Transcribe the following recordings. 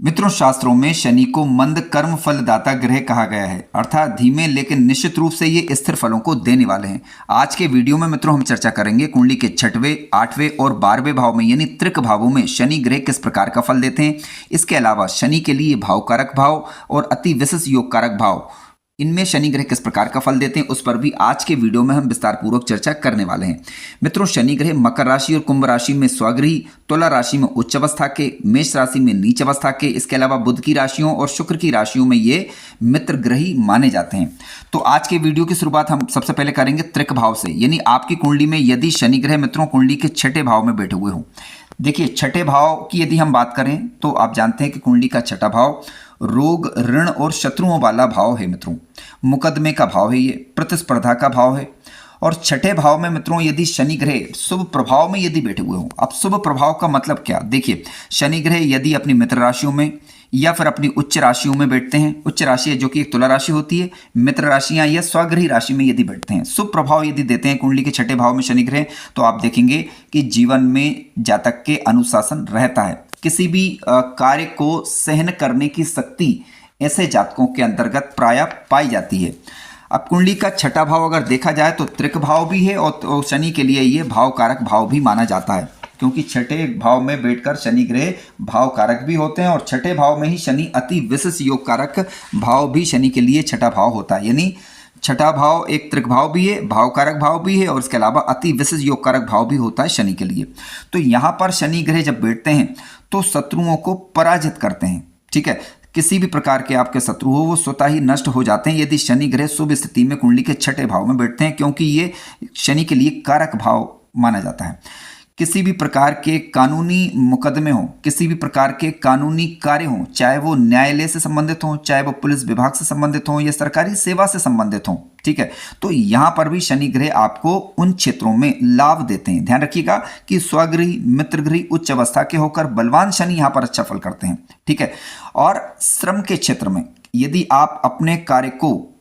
मित्रों, शास्त्रों में शनि को मंद कर्म फलदाता ग्रह कहा गया है, अर्थात धीमे लेकिन निश्चित रूप से ये स्थिर फलों को देने वाले हैं। आज के वीडियो में मित्रों हम चर्चा करेंगे कुंडली के 6वें, 8वें और 12वें भाव में यानी त्रिक भावों में शनि ग्रह किस प्रकार का फल देते हैं। इसके अलावा शनि के लिए भाव कारक भाव और अति विशेष योग कारक भाव, इनमें शनि ग्रह किस प्रकार का फल देते हैं उस पर भी आज के वीडियो में हम विस्तार पूर्वक चर्चा करने वाले हैं। मित्रों, शनि ग्रह मकर राशि और कुंभ राशि में स्वगृही, तुला राशि में उच्च अवस्था के, मेष राशि में नीच अवस्था के, इसके अलावा बुध की राशियों और शुक्र की राशियों में ये मित्र ग्रही माने जाते हैं। तो आज के वीडियो की शुरुआत हम सबसे पहले करेंगे त्रिक भाव से, यानी आपकी कुंडली में यदि शनि ग्रह मित्रों कुंडली के 6ठे भाव में बैठे हुए हों। देखिए, 6ठे भाव की यदि हम बात करें तो आप जानते हैं कि कुंडली का 6ठा भाव रोग, ऋण और शत्रुओं वाला भाव है। मित्रों, मुकदमे का भाव है, ये प्रतिस्पर्धा का भाव है। और 6ठे भाव में मित्रों यदि शनि ग्रह शुभ प्रभाव में यदि बैठे हुए हों। अब शुभ प्रभाव का मतलब क्या? देखिए, शनि ग्रह यदि अपनी मित्र राशियों में या फिर अपनी उच्च राशियों में बैठते हैं, उच्च राशि जो कि एक तुला राशि होती है, मित्र राशियां या स्वगृही राशि में यदि बैठते हैं, शुभ प्रभाव यदि देते हैं कुंडली के 6ठे भाव में शनि ग्रह, तो आप देखेंगे कि जीवन में जातक के अनुशासन रहता है। किसी भी कार्य को सहन करने की शक्ति ऐसे जातकों के अंतर्गत प्रायः पाई जाती है। अब कुंडली का 6ठा भाव अगर देखा जाए तो त्रिक भाव भी है और शनि के लिए ये भाव कारक भाव भी माना जाता है, क्योंकि 6ठे भाव में बैठकर शनि ग्रह भाव कारक भी होते हैं और 6ठे भाव में ही शनि अति विशेष योग कारक भाव भी शनि के लिए 6ठा भाव होता है। यानी 6ठा भाव एक त्रिक भाव भी है, भाव कारक भाव भी है और इसके अलावा अति विशेष योग कारक भाव भी होता है शनि के लिए। तो यहाँ पर शनि ग्रह जब बैठते हैं तो शत्रुओं को पराजित करते हैं। ठीक है, किसी भी प्रकार के आपके शत्रु हो वो स्वतः ही नष्ट हो जाते हैं यदि शनि ग्रह शुभ स्थिति में कुंडली के 6ठे भाव में बैठते हैं, क्योंकि ये शनि के लिए कारक भाव माना जाता है। किसी भी प्रकार के कानूनी मुकदमे हों, किसी भी प्रकार के कानूनी कार्य हों, चाहे वो न्यायालय से संबंधित हों, चाहे वो पुलिस विभाग से संबंधित हों या सरकारी सेवा से संबंधित हों, ठीक है, तो यहाँ पर भी शनि ग्रह आपको उन क्षेत्रों में लाभ देते हैं। ध्यान रखिएगा कि स्वगृही, मित्रगृही, उच्च अवस्था के होकर बलवान शनि यहाँ पर अच्छा फल करते हैं। ठीक है, और श्रम के क्षेत्र में यदि आप अपने कार्य को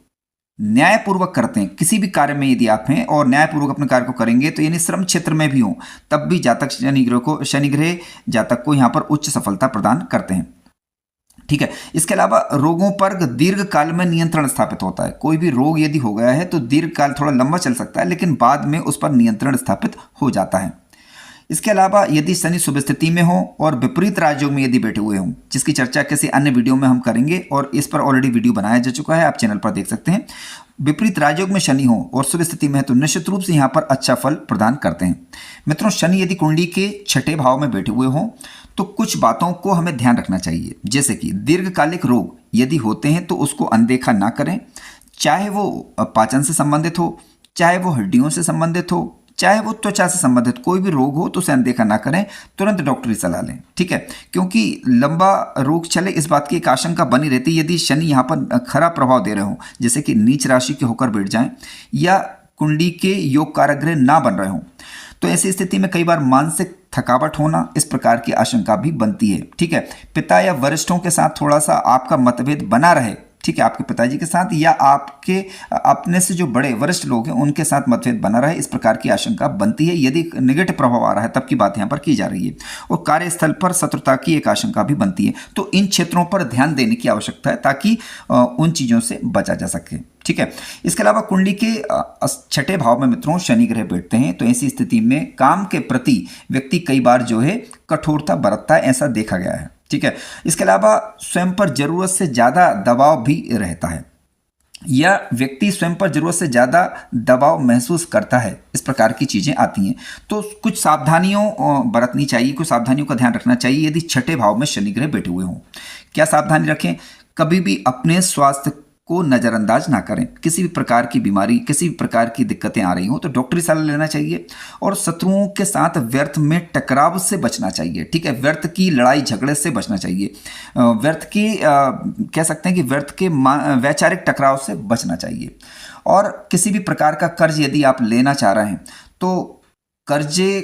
न्यायपूर्वक करते हैं, किसी भी कार्य में यदि आप हैं और न्यायपूर्वक अपने कार्य को करेंगे तो यानी श्रम क्षेत्र में भी हो, तब भी जातक शनि ग्रह जातक को यहाँ पर उच्च सफलता प्रदान करते हैं। ठीक है, इसके अलावा रोगों पर दीर्घ काल में नियंत्रण स्थापित होता है। कोई भी रोग यदि हो गया है तो दीर्घ काल थोड़ा लंबा चल सकता है, लेकिन बाद में उस पर नियंत्रण स्थापित हो जाता है। इसके अलावा यदि शनि शुभ स्थिति में हो और विपरीत राजयोग में यदि बैठे हुए हों, जिसकी चर्चा किसी अन्य वीडियो में हम करेंगे और इस पर ऑलरेडी वीडियो बनाया जा चुका है, आप चैनल पर देख सकते हैं। विपरीत राजयोग में शनि हो और शुभ स्थिति में है तो निश्चित रूप से यहाँ पर अच्छा फल प्रदान करते हैं। मित्रों, शनि यदि कुंडली के 6ठे भाव में बैठे हुए हों तो कुछ बातों को हमें ध्यान रखना चाहिए, जैसे कि दीर्घकालिक रोग यदि होते हैं तो उसको अनदेखा ना करें, चाहे वो पाचन से संबंधित हो, चाहे वो हड्डियों से संबंधित हो, चाहे वो त्वचा से संबंधित कोई भी रोग हो तो उसे अनदेखा ना करें, तुरंत डॉक्टरी सलाह लें। ठीक है, क्योंकि लंबा रोग चले इस बात की एक आशंका बनी रहती है यदि शनि यहाँ पर खराब प्रभाव दे रहे हो, जैसे कि नीच राशि के होकर बैठ जाएं या कुंडली के योग कारक ग्रह ना बन रहे हों, तो ऐसी स्थिति में कई बार मानसिक थकावट होना, इस प्रकार की आशंका भी बनती है। ठीक है, पिता या वरिष्ठों के साथ थोड़ा सा आपका मतभेद बना रहे, ठीक है, आपके पिताजी के साथ या आपके अपने से जो बड़े वरिष्ठ लोग हैं उनके साथ मतभेद बना रहे, इस प्रकार की आशंका बनती है। यदि नेगेटिव प्रभाव आ रहा है तब की बात यहाँ पर की जा रही है। और कार्यस्थल पर शत्रुता की एक आशंका भी बनती है, तो इन क्षेत्रों पर ध्यान देने की आवश्यकता है ताकि उन चीज़ों से बचा जा सके। ठीक है, इसके अलावा कुंडली के 6ठे भाव में मित्रों शनि ग्रह बैठते हैं तो ऐसी स्थिति में काम के प्रति व्यक्ति कई बार जो है कठोरता बरतता है, ऐसा देखा गया है। ठीक है, इसके अलावा स्वयं पर जरूरत से ज़्यादा दबाव भी रहता है या व्यक्ति स्वयं पर जरूरत से ज़्यादा दबाव महसूस करता है, इस प्रकार की चीज़ें आती हैं। तो कुछ सावधानियों बरतनी चाहिए, कुछ सावधानियों का ध्यान रखना चाहिए यदि 6ठे भाव में शनि ग्रह बैठे हुए हों। क्या सावधानी रखें? कभी भी अपने स्वास्थ्य को नज़रअंदाज ना करें। किसी भी प्रकार की बीमारी, किसी भी प्रकार की दिक्कतें आ रही हों तो डॉक्टरी सलाह लेना चाहिए और शत्रुओं के साथ व्यर्थ में टकराव से बचना चाहिए। ठीक है, व्यर्थ की लड़ाई झगड़े से बचना चाहिए, व्यर्थ की कह सकते हैं कि व्यर्थ के वैचारिक टकराव से बचना चाहिए। और किसी भी प्रकार का कर्ज यदि आप लेना चाह रहे हैं तो कर्जे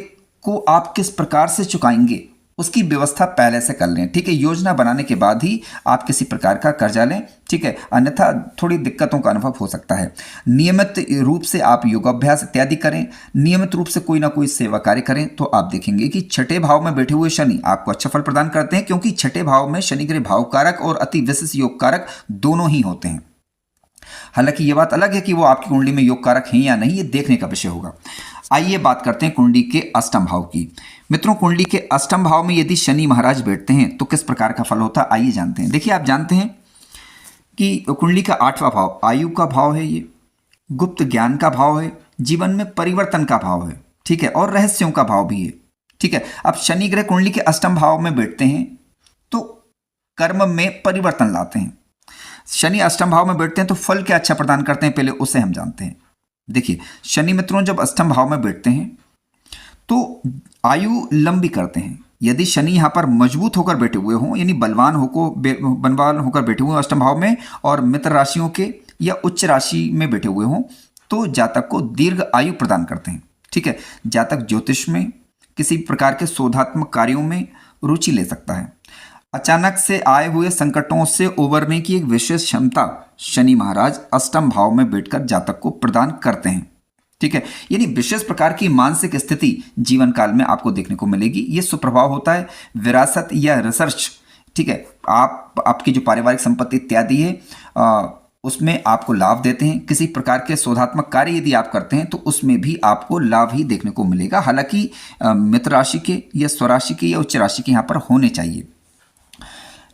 को आप किस प्रकार से चुकाएंगे उसकी व्यवस्था पहले से कर लें, ठीक है। योजना बनाने के बाद ही आप किसी प्रकार का कर्जा लें, ठीक है, अन्यथा थोड़ी दिक्कतों का अनुभव हो सकता है। नियमित रूप से आप योगाभ्यास इत्यादि करें, नियमित रूप से कोई ना कोई सेवा कार्य करें, तो आप देखेंगे कि छठे भाव में बैठे हुए शनि आपको अच्छा फल प्रदान करते हैं, क्योंकि छठे भाव में शनि ग्रह भाव कारक और अति विशेष योग कारक दोनों ही होते हैं। हालांकि ये बात अलग है कि वो आपकी कुंडली में योग कारक हैं या नहीं, ये देखने का विषय होगा। आइए बात करते हैं कुंडली के अष्टम भाव की। मित्रों, कुंडली के अष्टम भाव में यदि शनि महाराज बैठते हैं तो किस प्रकार का फल होता है, आइए जानते हैं। देखिए, आप जानते हैं कि कुंडली का 8वां भाव आयु का भाव है, ये गुप्त ज्ञान का भाव है, जीवन में परिवर्तन का भाव है, ठीक है, और रहस्यों का भाव भी है, ठीक है। अब शनि ग्रह कुंडली के अष्टम भाव में बैठते हैं तो कर्म में परिवर्तन लाते हैं। शनि अष्टम भाव में बैठते हैं तो फल क्या अच्छा प्रदान करते हैं, पहले उसे हम जानते हैं। देखिए, शनि मित्रों जब अष्टम भाव में बैठते हैं तो आयु लंबी करते हैं। यदि शनि यहाँ पर मजबूत होकर बैठे हुए हों, यानी बलवान होकर बैठे हुए अष्टम भाव में, और मित्र राशियों के या उच्च राशि में बैठे हुए हों, तो जातक को दीर्घ आयु प्रदान करते हैं, ठीक है। जातक ज्योतिष में, किसी प्रकार के शोधात्मक कार्यों में रुचि ले सकता है। अचानक से आए हुए संकटों से उबरने की एक विशेष क्षमता शनि महाराज अष्टम भाव में बैठकर जातक को प्रदान करते हैं, ठीक है। यानी विशेष प्रकार की मानसिक स्थिति जीवन काल में आपको देखने को मिलेगी। ये सुप्रभाव होता है विरासत या रिसर्च, ठीक है। आपकी जो पारिवारिक संपत्ति इत्यादि है उसमें आपको लाभ देते हैं। किसी प्रकार के शोधात्मक कार्य यदि आप करते हैं तो उसमें भी आपको लाभ ही देखने को मिलेगा। हालांकि मित्र राशि के या स्वराशि के या उच्च राशि के यहाँ पर होने चाहिए।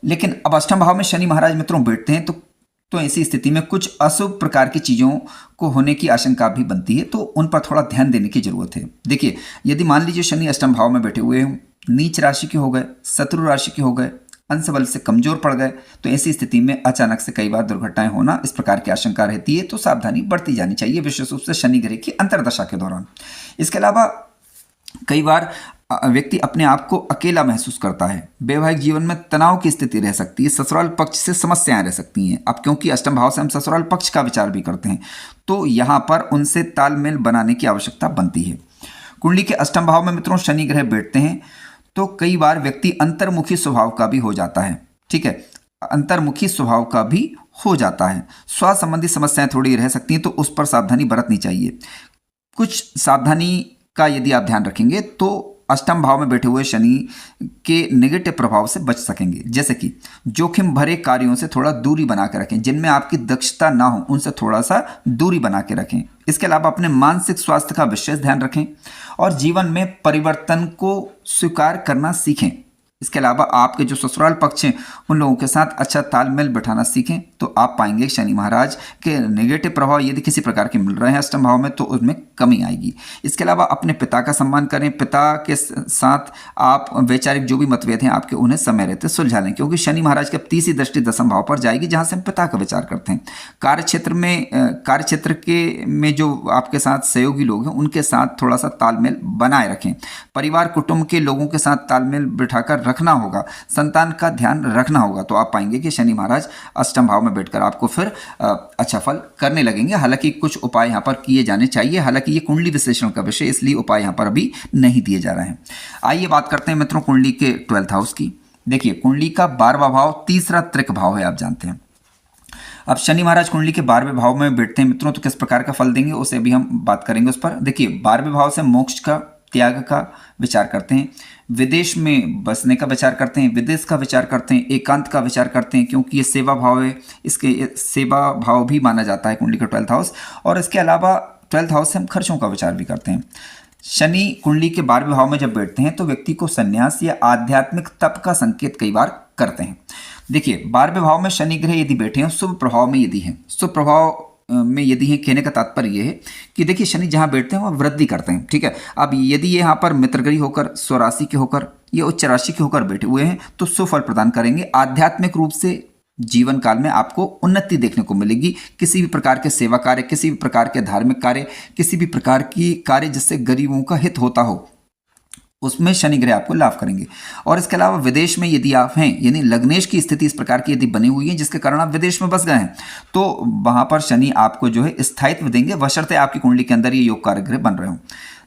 लेकिन अब अष्टम भाव में शनि महाराज मित्रों बैठते हैं तो ऐसी स्थिति में कुछ अशुभ प्रकार की चीज़ों को होने की आशंका भी बनती है, तो उन पर थोड़ा ध्यान देने की जरूरत है। देखिए, यदि मान लीजिए शनि अष्टम भाव में बैठे हुए हों, नीच राशि के हो गए, शत्रु राशि के हो गए, अंश बल से कमजोर पड़ गए, तो ऐसी स्थिति में अचानक से कई बार दुर्घटनाएं होना, इस प्रकार की आशंका रहती है, तो सावधानी बरती जानी चाहिए, विशेष रूप से शनि ग्रह की अंतर्दशा के दौरान। इसके अलावा कई बार व्यक्ति अपने आप को अकेला महसूस करता है। वैवाहिक जीवन में तनाव की स्थिति रह सकती है, ससुराल पक्ष से समस्याएं रह सकती हैं। अब क्योंकि अष्टम भाव से हम ससुराल पक्ष का विचार भी करते हैं, तो यहाँ पर उनसे तालमेल बनाने की आवश्यकता बनती है। कुंडली के अष्टम भाव में मित्रों शनि ग्रह बैठते हैं तो कई बार व्यक्ति अंतर्मुखी स्वभाव का भी हो जाता है, ठीक है, अंतर्मुखी स्वभाव का भी हो जाता है। स्वास्थ्य संबंधी समस्याएं थोड़ी रह सकती हैं, तो उस पर सावधानी बरतनी चाहिए। कुछ सावधानी का यदि आप ध्यान रखेंगे तो अष्टम भाव में बैठे हुए शनि के नेगेटिव प्रभाव से बच सकेंगे। जैसे कि जोखिम भरे कार्यों से थोड़ा दूरी बना के रखें, जिनमें आपकी दक्षता ना हो उनसे थोड़ा सा दूरी बना के रखें। इसके अलावा अपने मानसिक स्वास्थ्य का विशेष ध्यान रखें और जीवन में परिवर्तन को स्वीकार करना सीखें। इसके अलावा आपके जो ससुराल पक्ष हैं उन लोगों के साथ अच्छा तालमेल बैठाना सीखें, तो आप पाएंगे शनि महाराज के नेगेटिव प्रभाव यदि किसी प्रकार के मिल रहे हैं अष्टम भाव में तो उसमें कमी आएगी। इसके अलावा अपने पिता का सम्मान करें, पिता के साथ आप वैचारिक जो भी मतभेद हैं आपके उन्हें समय रहते सुलझा लें, क्योंकि शनि महाराज की तीसरी दृष्टि दसम भाव पर जाएगी जहाँ से हम पिता का विचार करते हैं। कार्यक्षेत्र में जो आपके साथ सहयोगी लोग हैं उनके साथ थोड़ा सा तालमेल बनाए रखें। परिवार कुटुंब के लोगों के साथ तालमेल बिठाकर रखना होगा, संतान का ध्यान रखना होगा, तो आप पाएंगे कि शनि महाराज अष्टम भाव में बैठकर आपको फिर अच्छा फल करने लगेंगे। हालांकि कुछ उपाय यहाँ पर किए जाने चाहिए, हालांकि ये कुंडली विश्लेषण का विषय, इसलिए उपाय यहाँ पर अभी नहीं दिए जा रहे हैं। आइए बात करते हैं मित्रों कुंडली के 12th हाउस की। देखिए, कुंडली का 12वां भाव तीसरा त्रिक भाव है, आप जानते हैं। अब शनि महाराज कुंडली के 12वें भाव में बैठते हैं मित्रों, तो किस प्रकार का फल देंगे उसे भी हम बात करेंगे उस पर। देखिए, 12वें भाव से मोक्ष का, त्याग का विचार करते हैं, विदेश में बसने का विचार करते हैं, विदेश का विचार करते हैं, एकांत का विचार करते हैं, क्योंकि ये सेवा भाव है, इसके सेवा भाव भी माना जाता है कुंडली का 12th हाउस। और इसके अलावा 12th हाउस से हम खर्चों का विचार भी करते हैं। शनि कुंडली के 12वें भाव में जब बैठते हैं तो व्यक्ति को संन्यास या आध्यात्मिक तप का संकेत कई बार करते हैं। देखिए, 12वें भाव में शनि ग्रह यदि बैठे हैं, शुभ प्रभाव में यदि हैं, शुभ प्रभाव में यदि है, कहने का तात्पर्य यह है कि देखिए शनि जहाँ बैठते हैं वह वृद्धि करते हैं, ठीक है। अब यदि ये यहाँ पर मित्रगृह होकर, स्वराशि के होकर या उच्च राशि के होकर बैठे हुए हैं तो सुफल प्रदान करेंगे। आध्यात्मिक रूप से जीवन काल में आपको उन्नति देखने को मिलेगी। किसी भी प्रकार के सेवा कार्य, किसी भी प्रकार के धार्मिक कार्य, किसी भी प्रकार की कार्य जिससे गरीबों का हित होता हो, उसमें शनि ग्रह आपको लाभ करेंगे। और इसके अलावा विदेश में यदि आप हैं, यानी लग्नेश की स्थिति इस प्रकार की यदि बनी हुई है जिसके कारण आप विदेश में बस गए हैं, तो वहां पर शनि आपको जो है स्थायित्व देंगे, बशर्ते आपकी कुंडली के अंदर ये योग कारक ग्रह बन रहे हो।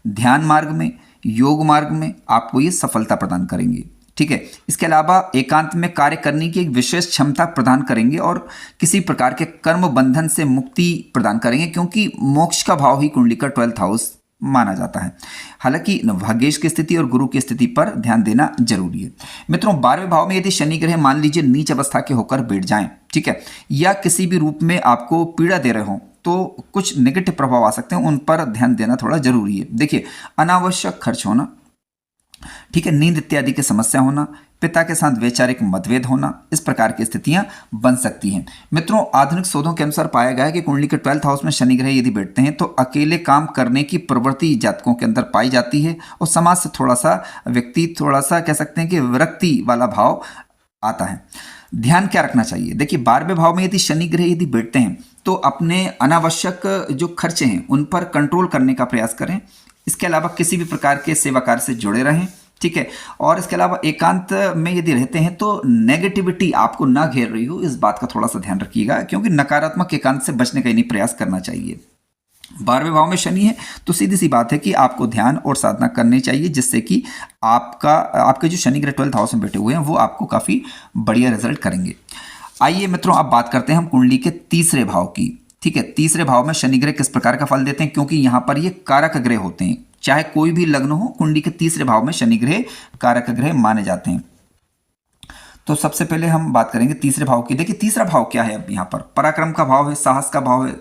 ध्यान मार्ग में, योग मार्ग में आपको ये सफलता प्रदान करेंगे, ठीक है। इसके अलावा एकांत में कार्य करने की एक विशेष क्षमता प्रदान करेंगे और किसी प्रकार के कर्म बंधन से मुक्ति प्रदान करेंगे, क्योंकि मोक्ष का भाव ही कुंडली का 12th हाउस माना जाता है। हालांकि भाग्येश की स्थिति और गुरु की स्थिति पर ध्यान देना जरूरी है। मित्रों, 12वें भाव में यदि शनि ग्रह मान लीजिए नीच अवस्था के होकर बैठ जाएं, ठीक है, या किसी भी रूप में आपको पीड़ा दे रहे हों, तो कुछ नेगेटिव प्रभाव आ सकते हैं, उन पर ध्यान देना थोड़ा जरूरी है। देखिए, अनावश्यक खर्च होना, ठीक है, नींद इत्यादि की समस्या होना, पिता के साथ वैचारिक मतभेद होना, इस प्रकार की स्थितियां बन सकती हैं। मित्रों, आधुनिक शोधों के अनुसार पाया गया है कि कुंडली के 12th हाउस में शनि ग्रह यदि बैठते हैं तो अकेले काम करने की प्रवृत्ति जातकों के अंदर पाई जाती है और समाज से थोड़ा सा कह सकते हैं कि विरक्ति वाला भाव आता है। ध्यान क्या रखना चाहिए? देखिए, 12वें भाव में यदि शनि ग्रह यदि बैठते हैं तो अपने अनावश्यक जो खर्चे हैं उन पर कंट्रोल करने का प्रयास करें। इसके अलावा किसी भी प्रकार के सेवा कार्य से जुड़े रहें, ठीक है। और इसके अलावा एकांत में यदि रहते हैं तो नेगेटिविटी आपको ना घेर रही हो, इस बात का थोड़ा सा ध्यान रखिएगा, क्योंकि नकारात्मक एकांत से बचने का ही नहीं प्रयास करना चाहिए। 12वें भाव में शनि है तो सीधी सी बात है कि आपको ध्यान और साधना करनी चाहिए, जिससे कि आपके जो शनि ग्रह 12th हाउस में बैठे हुए हैं वो आपको काफ़ी बढ़िया रिजल्ट करेंगे। आइए मित्रों, अब बात करते हैं हम कुंडली के तीसरे भाव की, ठीक है। तीसरे भाव में शनि ग्रह किस प्रकार का फल देते हैं, क्योंकि यहाँ पर ये कारक ग्रह होते हैं, चाहे कोई भी लग्न हो, कुंडली के तीसरे भाव में शनि ग्रह कारक ग्रह माने जाते हैं। तो सबसे पहले हम बात करेंगे तीसरे भाव की। देखिए, तीसरा भाव क्या है? अब यहाँ पर पराक्रम का भाव है, साहस का भाव है,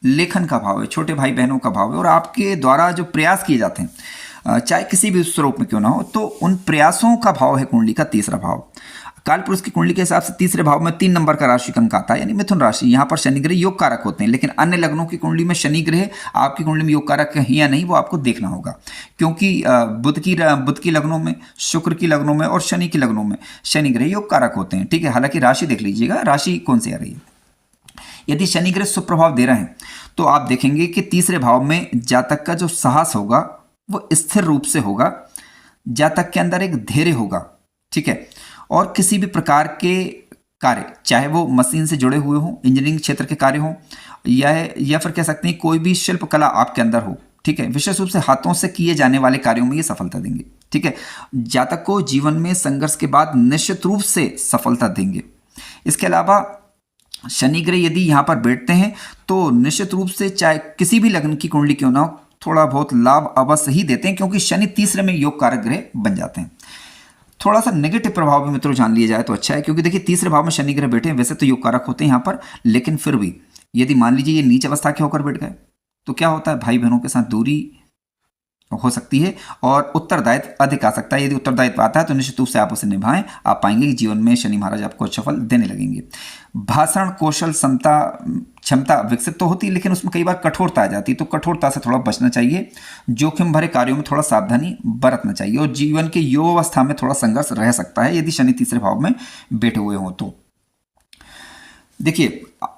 लेखन का भाव है, छोटे भाई बहनों का भाव है, और आपके द्वारा जो प्रयास किए जाते हैं, चाहे किसी भी स्वरूप में क्यों ना हो, तो उन प्रयासों का भाव है कुंडली का तीसरा भाव। काल पुरुष की कुंडली के हिसाब से तीसरे भाव में 3 नंबर का राशि अंक आता है, यानी मिथुन राशि। यहाँ पर शनि ग्रह योग कारक होते हैं, लेकिन अन्य लग्नों की कुंडली में शनि ग्रह आपकी कुंडली में योग कारक है या नहीं, वो आपको देखना होगा, क्योंकि बुध की लग्नों में, शुक्र की लग्नों में और शनि की लग्नों में शनि ग्रह योग कारक होते हैं, ठीक है। हालांकि राशि देख लीजिएगा, राशि कौन सी आ रही है। यदि शनि ग्रह सुप्रभाव दे रहे हैं तो आप देखेंगे कि तीसरे भाव में जातक का जो साहस होगा वो स्थिर रूप से होगा, जातक के अंदर एक धैर्य होगा, ठीक है। और किसी भी प्रकार के कार्य, चाहे वो मशीन से जुड़े हुए हों, इंजीनियरिंग क्षेत्र के कार्य हों, या फिर कह सकते हैं कोई भी शिल्प कला आपके अंदर हो, ठीक है, विशेष रूप से हाथों से किए जाने वाले कार्यों में ये सफलता देंगे, ठीक है। जातक को जीवन में संघर्ष के बाद निश्चित रूप से सफलता देंगे। इसके अलावा शनि ग्रह यदि यहाँ पर बैठते हैं तो निश्चित रूप से चाहे किसी भी लग्न की कुंडली क्यों ना हो, थोड़ा बहुत लाभ अवश्य ही देते हैं, क्योंकि शनि तीसरे में योग कारक ग्रह बन जाते हैं। थोड़ा सा नेगेटिव प्रभाव भी मित्रों जान लिया जाए तो अच्छा है, क्योंकि देखिए तीसरे भाव में शनि ग्रह बैठे हैं, वैसे तो योग कारक होते हैं यहाँ पर, लेकिन फिर भी यदि मान लीजिए ये नीच अवस्था के होकर बैठ गए तो क्या होता है, भाई बहनों के साथ दूरी हो सकती है और उत्तरदायित्व अधिक आ सकता है। यदि उत्तरदायित्व आता है तो निश्चित रूप से आप उसे निभाएं, आप पाएंगे कि जीवन में शनि महाराज आपको अच्छा फल देने लगेंगे। भाषण कौशल क्षमता विकसित तो होती है, लेकिन उसमें कई बार कठोरता आ जाती है, तो कठोरता से थोड़ा बचना चाहिए। जोखिम भरे कार्यों में थोड़ा सावधानी बरतना चाहिए और जीवन के युवा अवस्था में थोड़ा संघर्ष रह सकता है यदि शनि तीसरे भाव में बैठे हुए हों तो। देखिए,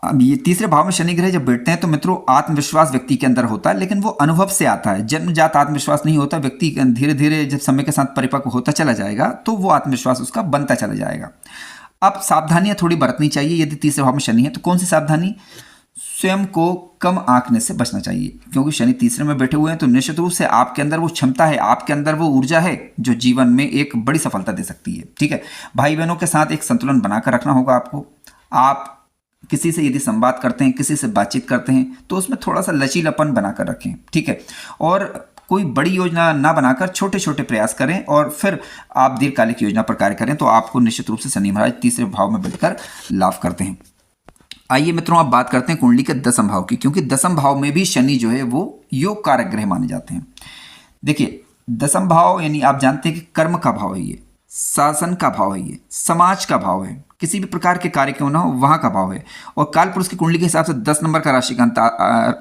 अब ये तीसरे भाव में शनि ग्रह जब बैठते हैं तो मित्रों आत्मविश्वास व्यक्ति के अंदर होता है, लेकिन वो अनुभव से आता है। जन्मजात आत्मविश्वास नहीं होता, व्यक्ति धीरे धीरे जब समय के साथ परिपक्व होता चला जाएगा तो वो आत्मविश्वास उसका बनता चला जाएगा। अब सावधानियां थोड़ी बरतनी चाहिए यदि तीसरे भाव में शनि है तो। कौन सी सावधानी? स्वयं को कम आंकने से बचना चाहिए, क्योंकि शनि तीसरे में बैठे हुए हैं तो निश्चित रूप से आपके अंदर वो क्षमता है, आपके अंदर वो ऊर्जा है जो जीवन में एक बड़ी सफलता दे सकती है, ठीक है। भाई बहनों के साथ एक संतुलन बनाकर रखना होगा आपको। आप किसी से यदि संवाद करते हैं, किसी से बातचीत करते हैं तो उसमें थोड़ा सा लचीलापन बनाकर रखें, ठीक है। और कोई बड़ी योजना ना बनाकर छोटे छोटे प्रयास करें और फिर आप दीर्घकालिक योजना पर कार्य करें तो आपको निश्चित रूप से शनि महाराज तीसरे भाव में बैठकर लाभ करते हैं। आइए मित्रों, अब बात करते हैं कुंडली के 10वें भाव की, क्योंकि 10वें भाव में भी शनि जो है वो योग कारक ग्रह माने जाते हैं। देखिए, 10वां भाव यानी आप जानते हैं कि कर्म का भाव है, ये शासन का भाव है, ये समाज का भाव है, किसी भी प्रकार के कार्य क्यों ना हो वहां का भाव है। और काल पुरुष की कुंडली के हिसाब से 10 नंबर का राशि का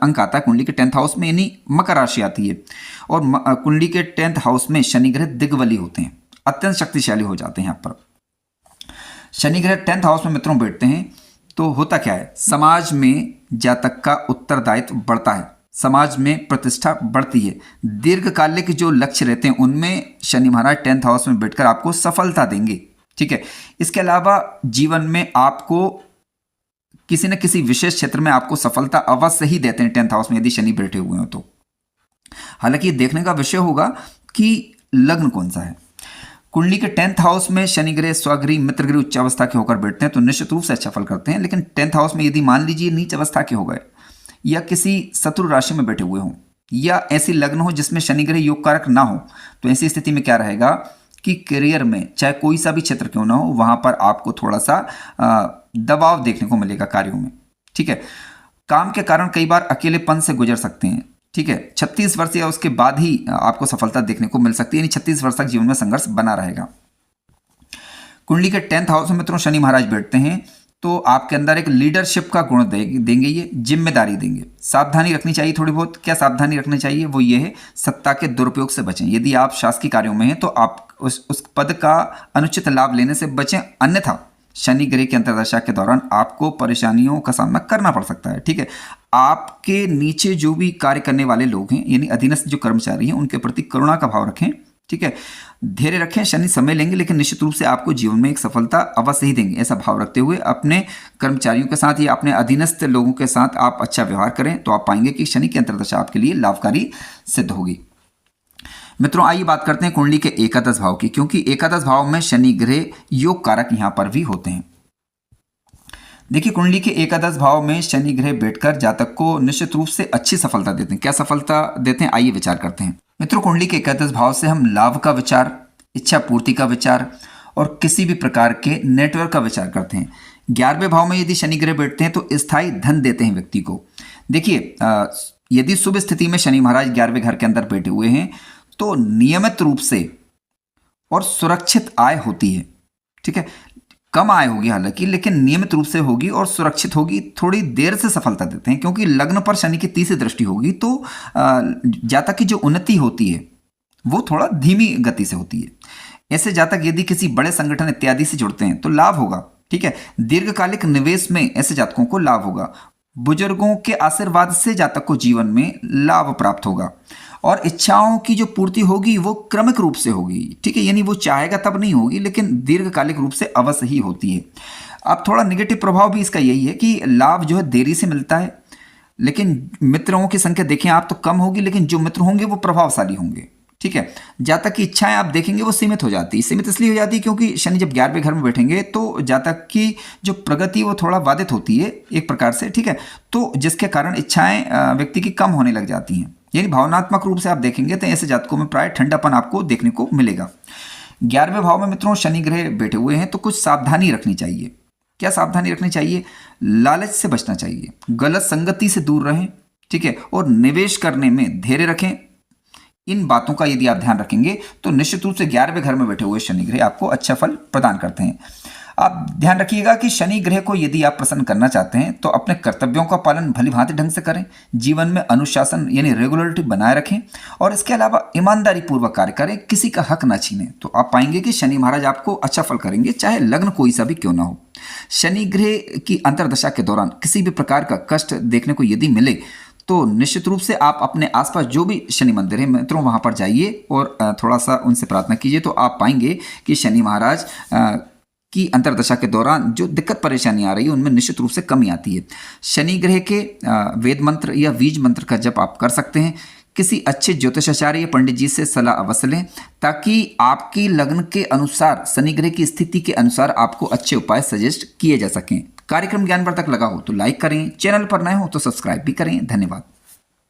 अंक आता है कुंडली के 10th हाउस में, यानी मकर राशि आती है। और कुंडली के 10th हाउस में शनि ग्रह दिग्बली होते हैं, अत्यंत शक्तिशाली हो जाते हैं। यहाँ पर शनि ग्रह 10th हाउस में मित्रों बैठते हैं तो होता क्या है, समाज में जातक का उत्तरदायित्व बढ़ता है, समाज में प्रतिष्ठा बढ़ती है। दीर्घकालिक जो लक्ष्य रहते हैं उनमें शनि महाराज 10th हाउस में बैठकर आपको सफलता देंगे, ठीक है। इसके अलावा जीवन में आपको किसी न किसी विशेष क्षेत्र में आपको सफलता अवश्य ही देते हैं 10th हाउस में यदि शनि बैठे हुए हो तो। हालांकि देखने का विषय होगा कि लग्न कौन सा है। कुंडली के 10th हाउस में शनि ग्रह स्वगृह मित्र ग्रह उच्च अवस्था के होकर बैठते हैं तो निश्चित रूप से अच्छा फल करते हैं। लेकिन 10th हाउस में यदि मान लीजिए नीच अवस्था के हो गए या किसी शत्रु राशि में बैठे हुए हों या ऐसी लग्न हो जिसमें शनि ग्रह योग कारक ना हो, तो ऐसी स्थिति में क्या रहेगा कि करियर में चाहे कोई सा भी क्षेत्र क्यों ना हो वहां पर आपको थोड़ा सा दबाव देखने को मिलेगा कार्यों में। ठीक है, काम के कारण कई बार अकेलेपन से गुजर सकते हैं। ठीक है, 36 वर्ष या उसके बाद ही आपको सफलता देखने को मिल सकती है, यानी 36 वर्ष तक जीवन में संघर्ष बना रहेगा। कुंडली के 10th हाउस में मित्रों शनि महाराज बैठते हैं तो आपके अंदर एक लीडरशिप का गुण देंगे, ये जिम्मेदारी देंगे। सावधानी रखनी चाहिए थोड़ी बहुत। क्या सावधानी रखनी चाहिए? वो ये है सत्ता के दुरुपयोग से बचें। यदि आप शासकीय कार्यों में हैं तो आप उस पद का अनुचित लाभ लेने से बचें, अन्यथा शनि ग्रह की अंतर्दशा के दौरान आपको परेशानियों का सामना करना पड़ सकता है। ठीक है, आपके नीचे जो भी कार्य करने वाले लोग हैं यानी अधीनस्थ जो कर्मचारी हैं उनके प्रति करुणा का भाव रखें। ठीक है, धैर्य रखें। शनि समय लेंगे लेकिन निश्चित रूप से आपको जीवन में एक सफलता अवश्य ही देंगे। ऐसा भाव रखते हुए अपने कर्मचारियों के साथ या अपने अधीनस्थ लोगों के साथ आप अच्छा व्यवहार करें तो आप पाएंगे कि शनि की अंतर्दशा आपके लिए लाभकारी सिद्ध होगी। मित्रों आइए बात करते हैं कुंडली के एकादश भाव की, क्योंकि एकादश भाव में शनि ग्रह योग कारक यहां पर भी होते हैं। देखिए कुंडली के एकादश भाव में शनि ग्रह बैठकर जातक को निश्चित रूप से अच्छी सफलता देते हैं। क्या सफलता देते हैं, आइए विचार करते हैं। मित्रों कुंडली के एकादश भाव से हम लाभ का विचार, इच्छा पूर्ति का विचार और किसी भी प्रकार के नेटवर्क का विचार करते हैं। 11वें भाव में यदि शनि ग्रह बैठते हैं तो स्थायी धन देते हैं व्यक्ति को। देखिए यदि शुभ स्थिति में शनि महाराज 11वें घर के अंदर बैठे हुए हैं तो नियमित रूप से और सुरक्षित आय होती है। ठीक है, कम आय होगी हालांकि, लेकिन नियमित रूप से होगी और सुरक्षित होगी। थोड़ी देर से सफलता देते हैं क्योंकि लग्न पर शनि की तीसरी दृष्टि होगी तो जातक की जो उन्नति होती है वो थोड़ा धीमी गति से होती है। ऐसे जातक यदि किसी बड़े संगठन इत्यादि से जुड़ते हैं तो लाभ होगा। ठीक है, दीर्घकालिक निवेश में ऐसे जातकों को लाभ होगा। बुजुर्गों के आशीर्वाद से जातक को जीवन में लाभ प्राप्त होगा और इच्छाओं की जो पूर्ति होगी वो क्रमिक रूप से होगी। ठीक है, यानी वो चाहेगा तब नहीं होगी लेकिन दीर्घकालिक रूप से अवश्य ही होती है। अब थोड़ा नेगेटिव प्रभाव भी इसका यही है कि लाभ जो है देरी से मिलता है, लेकिन मित्रों की संख्या देखें आप तो कम होगी, लेकिन जो मित्र होंगे वो प्रभावशाली होंगे। ठीक है, जातक की इच्छाएं आप देखेंगे वो सीमित हो जाती है। सीमित इसलिए हो जाती है क्योंकि शनि जब 11वें घर में बैठेंगे तो जातक की जो प्रगति वो थोड़ा बाधित होती है एक प्रकार से। ठीक है, तो जिसके कारण इच्छाएं व्यक्ति की कम होने लग जाती हैं, यानी भावनात्मक रूप से आप देखेंगे तो ऐसे जातकों में प्राय ठंडापन आपको देखने को मिलेगा। 11वें भाव में मित्रों शनि ग्रह बैठे हुए हैं तो कुछ सावधानी रखनी चाहिए। क्या सावधानी रखनी चाहिए? लालच से बचना चाहिए, गलत संगति से दूर रहें। ठीक है, और निवेश करने में धैर्य रखें। इन बातों का यदि आप ध्यान रखेंगे तो निश्चित रूप से 11वें घर में बैठे हुए शनि ग्रह आपको अच्छा फल प्रदान करते हैं। आप ध्यान रखिएगा कि शनि ग्रह को यदि आप प्रसन्न करना चाहते हैं तो अपने कर्तव्यों का पालन भली भांति ढंग से करें, जीवन में अनुशासन यानी रेगुलरिटी बनाए रखें और इसके अलावा ईमानदारी पूर्वक कार्य करें, किसी का हक ना छीनें। तो आप पाएंगे कि शनि महाराज आपको अच्छा फल करेंगे, चाहे लग्न कोई सा भी क्यों ना हो। शनि ग्रह की अंतर्दशा के दौरान किसी भी प्रकार का कष्ट देखने को यदि मिले तो निश्चित रूप से आप अपने आसपास जो भी शनि मंदिर है मित्रों वहां पर जाइए और थोड़ा सा उनसे प्रार्थना कीजिए, तो आप पाएंगे कि शनि महाराज की अंतर्दशा के दौरान जो दिक्कत परेशानी आ रही है उनमें निश्चित रूप से कमी आती है। शनि ग्रह के वेद मंत्र या बीज मंत्र का जप आप कर सकते हैं। किसी अच्छे ज्योतिषाचार्य या पंडित जी से सलाह अवश्य लें ताकि आपकी लग्न के अनुसार शनि ग्रह की स्थिति के अनुसार आपको अच्छे उपाय सजेस्ट किए जा सकें। कार्यक्रम ज्ञानवर्धक लगा हो तो लाइक करें, चैनल पर नए हो तो सब्सक्राइब भी करें। धन्यवाद।